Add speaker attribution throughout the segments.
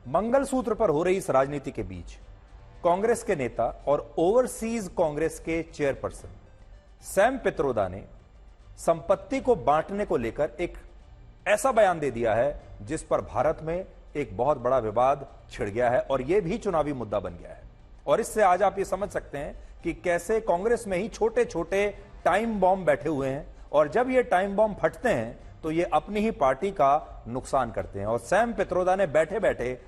Speaker 1: मंगलसूत्र पर हो रही इस राजनीति के बीच कांग्रेस के नेता और ओवरसीज कांग्रेस के चेयरपर्सन सैम पित्रोदा ने संपत्ति को बांटने को लेकर एक ऐसा बयान दे दिया है जिस पर भारत में एक बहुत बड़ा विवाद छिड़ गया है और यह भी चुनावी मुद्दा बन गया है। और इससे आज आप ये समझ सकते हैं कि कैसे कांग्रेस में ही छोटे छोटे टाइम बॉम्ब बैठे हुए हैं और जब ये टाइम बॉम्ब फटते हैं तो ये अपनी ही पार्टी का नुकसान करते हैं। और सैम पित्रोदा ने बैठे बैठे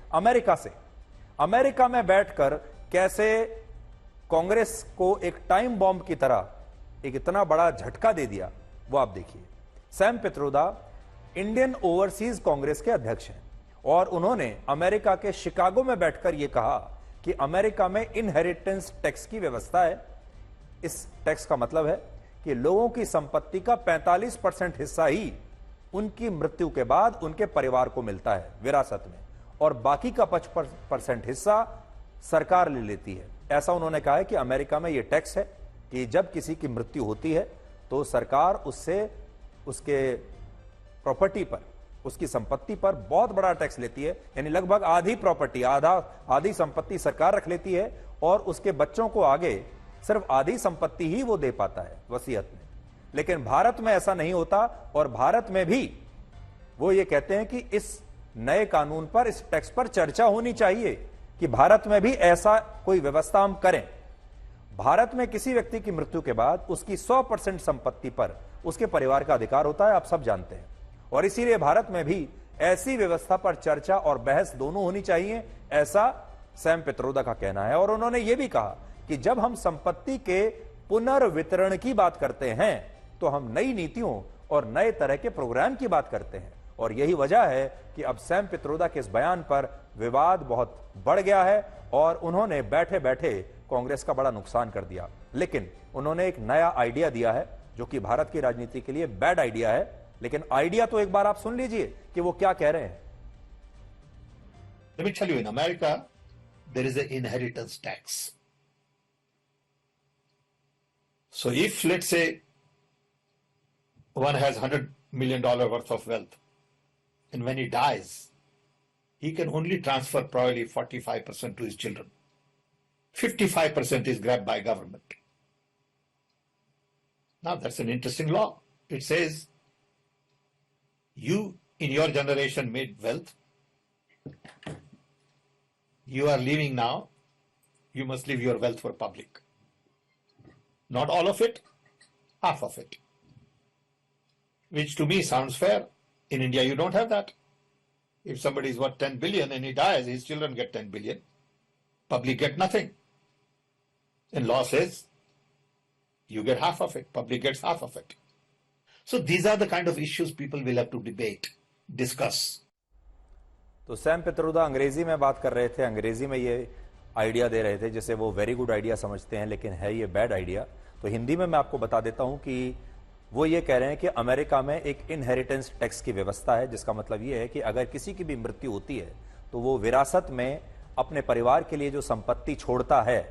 Speaker 1: अमेरिका में बैठकर कैसे कांग्रेस को एक टाइम बॉम्ब की तरह एक इतना बड़ा झटका दे दिया, वो आप देखिए। Sam Pitroda Indian overseas Congress के अध्यक्ष हैं और उन्होंने अमेरिका के शिकागो में बैठकर यह कहा कि अमेरिका में इनहेरिटेंस टैक्स की व्यवस्था है। इस टैक्स का मतलब है कि लोगों की संपत्ति का 45% हिस्सा ही उनकी मृत्यु के बाद उनके परिवार को मिलता है विरासत में और बाकी का 55% हिस्सा सरकार ले लेती है। ऐसा उन्होंने कहा है कि अमेरिका में यह टैक्स है कि जब किसी की मृत्यु होती है तो सरकार उससे उसके प्रॉपर्टी पर, उसकी संपत्ति पर बहुत बड़ा टैक्स लेती है, यानी लगभग आधी प्रॉपर्टी, आधी संपत्ति सरकार रख लेती है और उसके बच्चों को आगे सिर्फ आधी संपत्ति ही वो दे पाता है वसीयत में। लेकिन भारत में ऐसा नहीं होता और भारत में भी वो ये कहते हैं कि इस नए कानून पर, इस टैक्स पर चर्चा होनी चाहिए कि भारत में भी ऐसा कोई व्यवस्था हम करें। भारत में किसी व्यक्ति की मृत्यु के बाद उसकी 100% संपत्ति पर उसके परिवार का अधिकार होता है, आप सब जानते हैं। और इसीलिए भारत में भी ऐसी व्यवस्था पर चर्चा और बहस दोनों होनी चाहिए, ऐसा सैम पित्रोदा का कहना है। और उन्होंने यह भी कहा कि जब हम संपत्ति के पुनर्वितरण की बात करते हैं तो हम नई नीतियों और नए तरह के प्रोग्राम की बात करते हैं। और यही वजह है कि अब सैम पित्रोदा के इस बयान पर विवाद बहुत बढ़ गया है और उन्होंने बैठे बैठे कांग्रेस का बड़ा नुकसान कर दिया। लेकिन उन्होंने एक नया आइडिया दिया है जो कि भारत की राजनीति के लिए बैड आइडिया है, लेकिन आइडिया तो एक बार आप सुन लीजिए कि वो क्या कह रहे हैं।
Speaker 2: Let me tell you, in America, there is an inheritance tax. So if, let's say, one has $100 million worth of wealth, and when he dies, he can only transfer probably 45% to his children. 55% is grabbed by government. Now that's an interesting law. It says, you in your generation made wealth, you are leaving now, you must leave your wealth for public. Not all of it, half of it. Which to me sounds fair. In India you don't have that. If somebody is worth 10 billion and he dies, his children get 10 billion. Public get nothing. And law says, you get half of it, public gets half of it. So these are the kind of issues people will have to debate, discuss.
Speaker 1: तो Sam Pitroda अंग्रेजी में बात कर रहे थे, अंग्रेजी में ये आइडिया दे रहे थे जिसे वो वेरी गुड आइडिया समझते हैं, लेकिन है ये बैड आइडिया। तो हिंदी में मैं आपको बता देता हूं कि वो ये कह रहे हैं कि अमेरिका में एक इनहेरिटेंस टैक्स की व्यवस्था है, जिसका मतलब ये है कि अगर किसी की भी मृत्यु होती है तो वो विरासत में अपने परिवार के लिए जो संपत्ति छोड़ता है,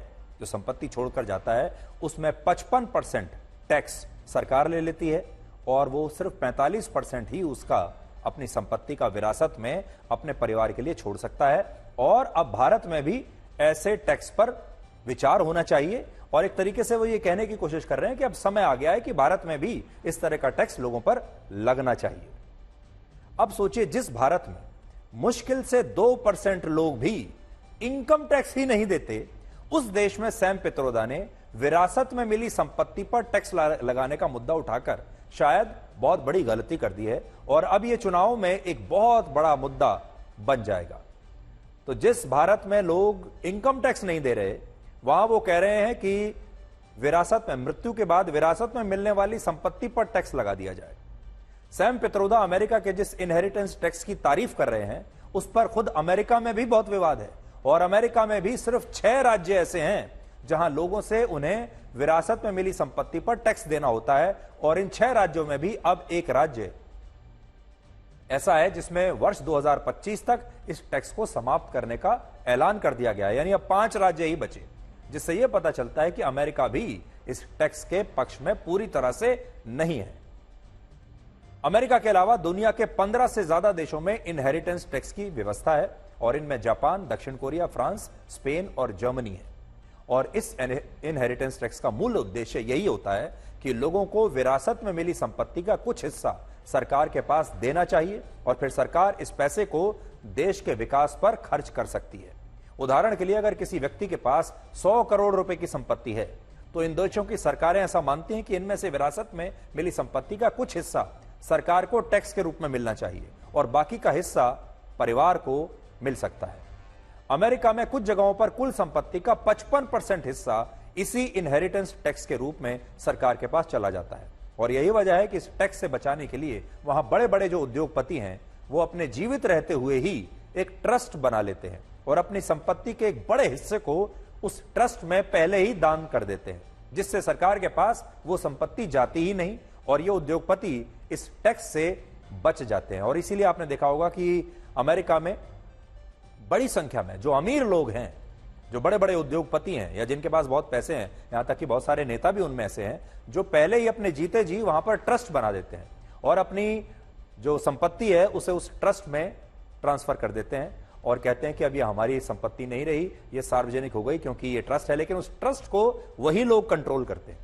Speaker 1: जो संपत्ति छोड़कर जाता है, उसमें 55% टैक्स सरकार ले लेती है और वो सिर्फ 45% ही उसका अपनी संपत्ति का विरासत में अपने परिवार के लिए छोड़ सकता है। और अब भारत में भी ऐसे टैक्स पर विचार होना चाहिए और एक तरीके से वो ये कहने की कोशिश कर रहे हैं कि अब समय आ गया है कि भारत में भी इस तरह का टैक्स लोगों पर लगना चाहिए। अब सोचिए, जिस भारत में मुश्किल से 2% लोग भी इनकम टैक्स ही नहीं देते, उस देश में सैम पित्रोदा ने विरासत में मिली संपत्ति पर टैक्स लगाने का मुद्दा उठाकर शायद बहुत बड़ी गलती कर दी है और अब यह चुनाव में एक बहुत बड़ा मुद्दा बन जाएगा। तो जिस भारत में लोग इनकम टैक्स नहीं दे रहे, वहां वो कह रहे हैं कि विरासत में, मृत्यु के बाद विरासत में मिलने वाली संपत्ति पर टैक्स लगा दिया जाए। सैम पित्रोदा अमेरिका के जिस इनहेरिटेंस टैक्स की तारीफ कर रहे हैं, उस पर खुद अमेरिका में भी बहुत विवाद है और अमेरिका में भी सिर्फ 6 राज्य ऐसे हैं जहां लोगों से उन्हें विरासत में मिली संपत्ति पर टैक्स देना होता है। और इन 6 राज्यों में भी अब एक राज्य ऐसा है जिसमें वर्ष 2025 तक इस टैक्स को समाप्त करने का ऐलान कर दिया गया है, यानी अब 5 राज्य ही बचे, जिससे यह पता चलता है कि अमेरिका भी इस टैक्स के पक्ष में पूरी तरह से नहीं है। अमेरिका के अलावा दुनिया के 15 से ज्यादा देशों में इनहेरिटेंस टैक्स की व्यवस्था है और इनमें जापान, दक्षिण कोरिया, फ्रांस, स्पेन और जर्मनी है। और इस इनहेरिटेंस टैक्स का मूल उद्देश्य यही होता है कि लोगों को विरासत में मिली संपत्ति का कुछ हिस्सा सरकार के पास देना चाहिए और फिर सरकार इस पैसे को देश के विकास पर खर्च कर सकती है। उदाहरण के लिए अगर किसी व्यक्ति के पास 100 करोड़ रुपए की संपत्ति है तो इन देशों की सरकारें ऐसा मानती हैं कि इनमें से विरासत में मिली संपत्ति का कुछ हिस्सा सरकार को टैक्स के रूप में मिलना चाहिए और बाकी का हिस्सा परिवार को मिल सकता है। अमेरिका में कुछ जगहों पर कुल संपत्ति का 55% हिस्सा इसी इनहेरिटेंस टैक्स के रूप में सरकार के पास चला जाता है और यही वजह है कि इस टैक्स से बचाने के लिए वहां बड़े बड़े जो उद्योगपति हैं वो अपने जीवित रहते हुए ही एक ट्रस्ट बना लेते हैं और अपनी संपत्ति के एक बड़े हिस्से को उस ट्रस्ट में पहले ही दान कर देते हैं, जिससे सरकार के पास वो संपत्ति जाती ही नहीं और ये उद्योगपति इस टैक्स से बच जाते हैं। और इसीलिए आपने देखा होगा कि अमेरिका में बड़ी संख्या में जो अमीर लोग हैं, जो बड़े बड़े उद्योगपति हैं या जिनके पास बहुत पैसे हैं, यहां तक कि बहुत सारे नेता भी उनमें ऐसे हैं जो पहले ही अपने जीते जी वहां पर ट्रस्ट बना देते हैं और अपनी जो संपत्ति है उसे उस ट्रस्ट में ट्रांसफर कर देते हैं और कहते हैं कि अब ये हमारी संपत्ति नहीं रही, ये सार्वजनिक हो गई क्योंकि ये ट्रस्ट है, लेकिन उस ट्रस्ट को वही लोग कंट्रोल करते हैं।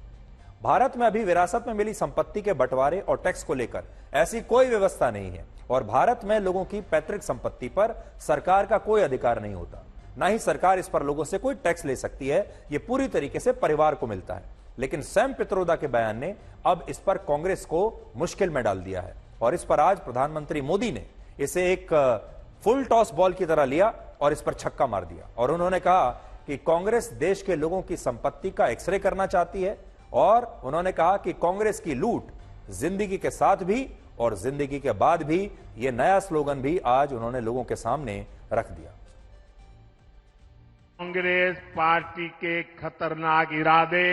Speaker 1: भारत में अभी विरासत में मिली संपत्ति के बंटवारे और टैक्स को लेकर ऐसी कोई व्यवस्था नहीं है और भारत में लोगों की पैतृक संपत्ति पर सरकार का कोई अधिकार नहीं होता, ना ही सरकार इस पर लोगों से कोई टैक्स ले सकती है। यह पूरी तरीके से परिवार को मिलता है। लेकिन सैम पित्रोदा के बयान ने अब इस पर कांग्रेस को मुश्किल में डाल दिया है और इस पर आज प्रधानमंत्री मोदी ने इसे एक फुल टॉस बॉल की तरह लिया और इस पर छक्का मार दिया और उन्होंने कहा कि कांग्रेस देश के लोगों की संपत्ति का एक्सरे करना चाहती है और उन्होंने कहा कि कांग्रेस की लूट जिंदगी के साथ भी और जिंदगी के बाद भी, यह नया स्लोगन भी आज उन्होंने लोगों के सामने रख दिया।
Speaker 3: कांग्रेस पार्टी के खतरनाक इरादे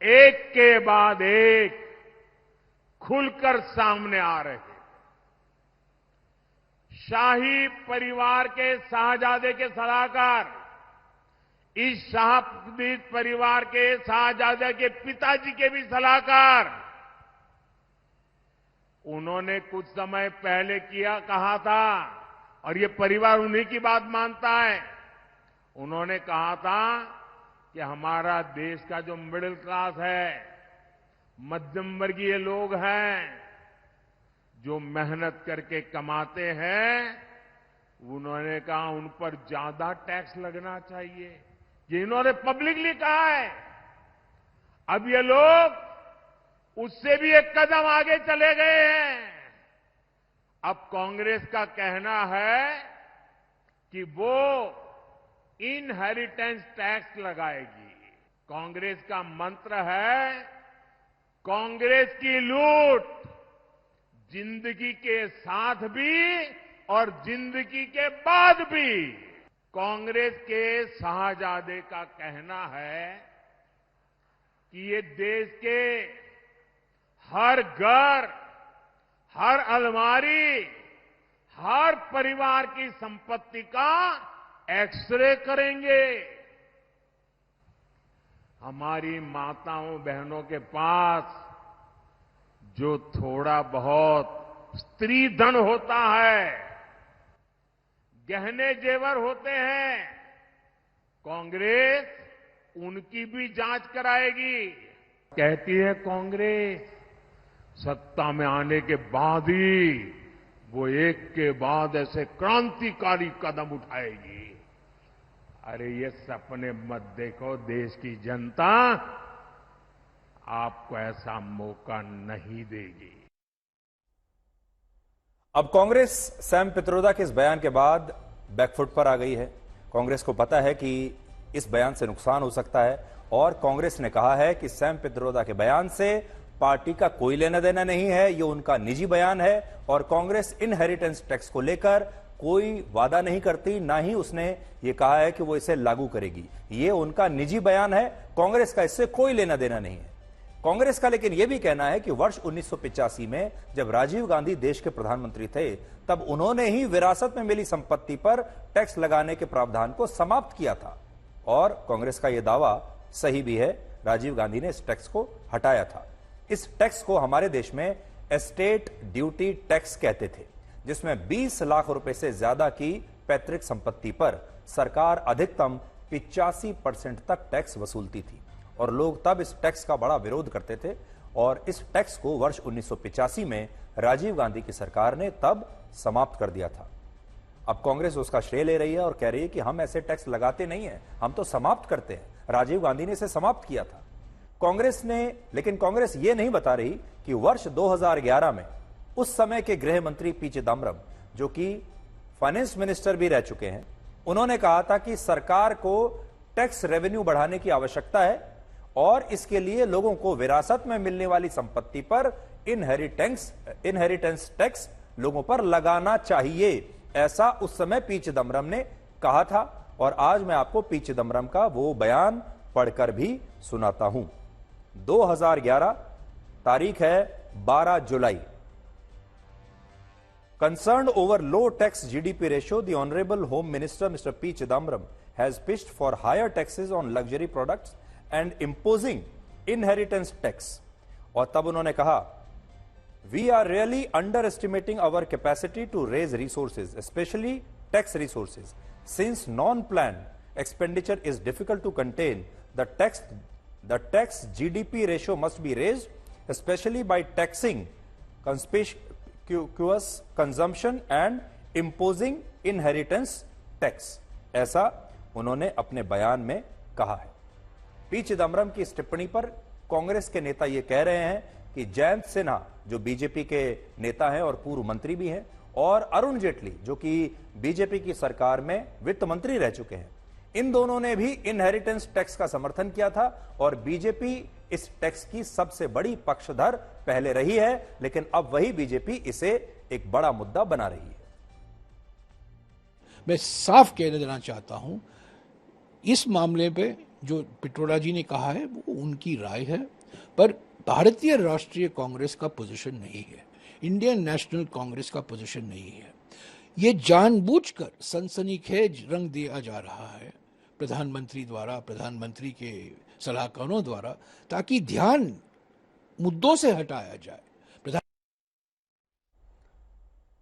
Speaker 3: एक के बाद एक खुलकर सामने आ रहे हैं। शाही परिवार के शाहजादे के सलाहकार, इस शाही परिवार के शाहजादे के पिताजी के भी सलाहकार, उन्होंने कुछ समय पहले कहा था और ये परिवार उन्हीं की बात मानता है। उन्होंने कहा था कि हमारा देश का जो मिडिल क्लास है, मध्यम वर्गीय लोग हैं, जो मेहनत करके कमाते हैं, उन्होंने कहा उन पर ज्यादा टैक्स लगना चाहिए। ये इन्होंने पब्लिकली कहा है। अब ये लोग उससे भी एक कदम आगे चले गए हैं। अब कांग्रेस का कहना है कि वो इनहेरिटेंस टैक्स लगाएगी। कांग्रेस का मंत्र है, कांग्रेस की लूट जिंदगी के साथ भी और जिंदगी के बाद भी। कांग्रेस के शाहजादे का कहना है कि ये देश के हर घर, हर अलमारी, हर परिवार की संपत्ति का एक्सरे करेंगे। हमारी माताओं बहनों के पास जो थोड़ा बहुत स्त्री धन होता है, गहने जेवर होते हैं, कांग्रेस उनकी भी जांच कराएगी। कहती है कांग्रेस सत्ता में आने के बाद ही वो एक के बाद ऐसे क्रांतिकारी कदम उठाएगी। अरे ये सपने मत देखो, देश की जनता आपको ऐसा मौका नहीं देगी।
Speaker 1: अब कांग्रेस सैम पित्रोदा के इस बयान के बाद बैकफुट पर आ गई है। कांग्रेस को पता है कि इस बयान से नुकसान हो सकता है और कांग्रेस ने कहा है कि सैम पित्रोदा के बयान से पार्टी का कोई लेना देना नहीं है, ये उनका निजी बयान है और कांग्रेस इनहेरिटेंस टैक्स को लेकर कोई वादा नहीं करती, ना ही उसने ये कहा है कि वो इसे लागू करेगी। ये उनका निजी बयान है, कांग्रेस का इससे कोई लेना देना नहीं है। कांग्रेस का लेकिन यह भी कहना है कि वर्ष 1985 में जब राजीव गांधी देश के प्रधानमंत्री थे, तब उन्होंने ही विरासत में मिली संपत्ति पर टैक्स लगाने के प्रावधान को समाप्त किया था और कांग्रेस का यह दावा सही भी है। राजीव गांधी ने इस टैक्स को हटाया था। इस टैक्स को हमारे देश में एस्टेट ड्यूटी टैक्स कहते थे। जिसमें 20 लाख रुपए से ज्यादा की पैतृक संपत्ति पर सरकार अधिकतम 85% तक टैक्स वसूलती थी और लोग तब इस टैक्स का बड़ा विरोध करते थे और इस टैक्स को वर्ष 1985 में राजीव गांधी की सरकार ने तब समाप्त कर दिया था। अब कांग्रेस उसका श्रेय ले रही है और कह रही है कि हम ऐसे टैक्स लगाते नहीं हैं, हम तो समाप्त करते हैं। राजीव गांधी ने इसे समाप्त किया था कांग्रेस ने, लेकिन कांग्रेस ये नहीं बता रही कि वर्ष 2011 में उस समय के गृह मंत्री पी चिदम्बरम, जो कि फाइनेंस मिनिस्टर भी रह चुके हैं, उन्होंने कहा था कि सरकार को टैक्स रेवेन्यू बढ़ाने की आवश्यकता है और इसके लिए लोगों को विरासत में मिलने वाली संपत्ति पर इनहेरिटेंस टैक्स लोगों पर लगाना चाहिए। ऐसा उस समय पी चिदम्बरम ने कहा था और आज मैं आपको पी चिदम्बरम का वो बयान पढ़कर भी सुनाता हूं। 2011 तारीख है 12 जुलाई। Concerned over low tax GDP ratio, the Honorable Home Minister Mr. P. Chidambaram has pitched for higher taxes on luxury products and imposing inheritance tax. और तब उन्होंने कहा, We are really underestimating our capacity to raise resources, especially tax resources. Since non-planned expenditure is difficult to contain, the tax GDP ratio must be raised, especially by taxing conspicuous consumption and imposing inheritance tax. ऐसा उन्होंने अपने बयान में कहा है। P Chidambaram की इस टिप्पणी पर कांग्रेस के नेता यह कह रहे हैं कि जयंत सिन्हा, जो बीजेपी के नेता हैं और पूर्व मंत्री भी हैं, और अरुण जेटली, जो कि बीजेपी की सरकार में वित्त मंत्री रह चुके हैं, इन दोनों ने भी इनहेरिटेंस टैक्स का समर्थन किया था और बीजेपी इस टैक्स की सबसे बड़ी पक्षधर पहले रही है, लेकिन अब वही बीजेपी इसे एक बड़ा मुद्दा बना रही है।
Speaker 4: मैं साफ कह देना चाहता हूं, इस मामले पे जो पिट्रोदा जी ने कहा है वो उनकी राय है, पर भारतीय राष्ट्रीय कांग्रेस का पोजीशन नहीं है, इंडियन नेशनल कांग्रेस का पोजीशन नहीं है। ये जानबूझकर सनसनीखेज रंग दिया जा रहा है प्रधानमंत्री द्वारा, प्रधानमंत्री के सलाहकारों द्वारा, ताकि ध्यान मुद्दों से हटाया जाए।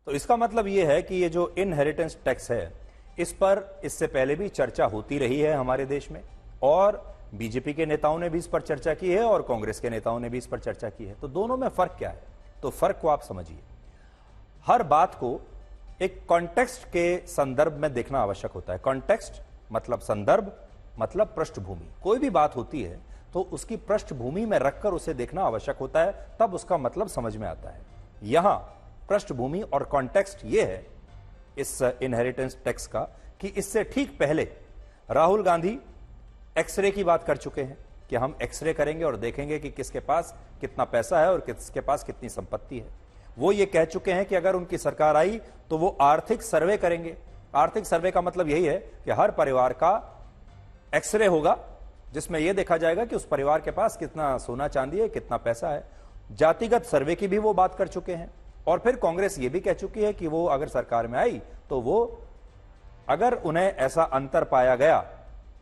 Speaker 1: तो इसका मतलब यह है कि ये जो इनहेरिटेंस टैक्स है, इस पर इससे पहले भी चर्चा होती रही है हमारे देश में और बीजेपी के नेताओं ने भी इस पर चर्चा की है और कांग्रेस के नेताओं ने भी इस पर चर्चा की है। तो दोनों में फर्क क्या है? तो फर्क को आप समझिए। हर बात को एक कॉन्टेक्स्ट के संदर्भ में देखना आवश्यक होता है। कॉन्टेक्स्ट मतलब संदर्भ, मतलब पृष्ठभूमि। कोई भी बात होती है तो उसकी पृष्ठभूमि में रखकर उसे देखना आवश्यक होता है, तब उसका मतलब समझ में आता है। यहां पृष्ठभूमि और कॉन्टेक्स्ट यह है इस इनहेरिटेंस टैक्स का कि इससे ठीक पहले राहुल गांधी एक्सरे की बात कर चुके हैं कि हम एक्सरे करेंगे और देखेंगे कि किसके पास कितना पैसा है और किसके पास कितनी संपत्ति है। वो ये कह चुके हैं कि अगर उनकी सरकार आई तो वो आर्थिक सर्वे करेंगे। आर्थिक सर्वे का मतलब यही है कि हर परिवार का एक्सरे होगा जिसमें यह देखा जाएगा कि उस परिवार के पास कितना सोना चांदी है, कितना पैसा है। जातिगत सर्वे की भी वो बात कर चुके हैं और फिर कांग्रेस ये भी कह चुकी है कि वो अगर सरकार में आई तो वो अगर उन्हें ऐसा अंतर पाया गया,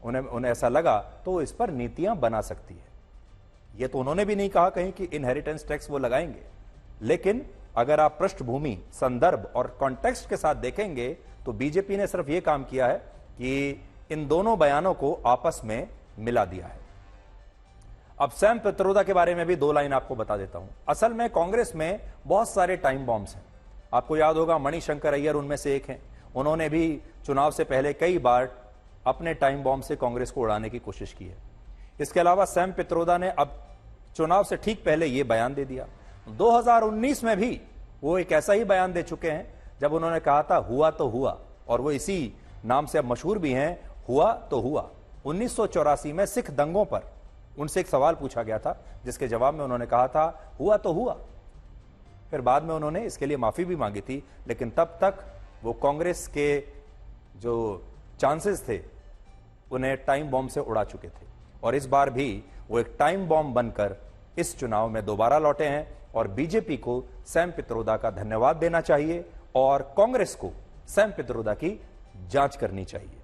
Speaker 1: उन्हें ऐसा लगा तो इस पर नीतियां बना सकती है। ये तो उन्होंने भी नहीं कहा कहीं कि इनहेरिटेंस टैक्स वो लगाएंगे, लेकिन अगर आप पृष्ठभूमि, संदर्भ और कॉन्टेक्स्ट के साथ देखेंगे तो बीजेपी ने सिर्फ ये काम किया है कि इन दोनों बयानों को आपस में मिला दिया है। अब सैम पित्रोदा के बारे में भी दो लाइन आपको बता देता हूं। असल में कांग्रेस में बहुत सारे टाइम बॉम्ब्स हैं। आपको याद होगा मणिशंकर अय्यर उनमें से एक हैं। उन्होंने भी चुनाव से पहले कई बार अपने टाइम बॉम्ब से कांग्रेस को उड़ाने की कोशिश की है। इसके अलावा सैम पित्रोदा ने अब चुनाव से ठीक पहले यह बयान दे दिया। 2019 में भी वो एक ऐसा ही बयान दे चुके हैं जब उन्होंने कहा था हुआ तो हुआ, और वो इसी नाम से अब मशहूर भी हैं, हुआ तो हुआ। 1984 में सिख दंगों पर उनसे एक सवाल पूछा गया था जिसके जवाब में उन्होंने कहा था हुआ तो हुआ। फिर बाद में उन्होंने इसके लिए माफी भी मांगी थी, लेकिन तब तक वो कांग्रेस के जो चांसेस थे उन्हें टाइम बॉम्ब से उड़ा चुके थे और इस बार भी वो एक टाइम बॉम्ब बनकर इस चुनाव में दोबारा लौटे हैं। और बीजेपी को सैम पित्रोदा का धन्यवाद देना चाहिए और कांग्रेस को सैम पित्रोदा की जांच करनी चाहिए।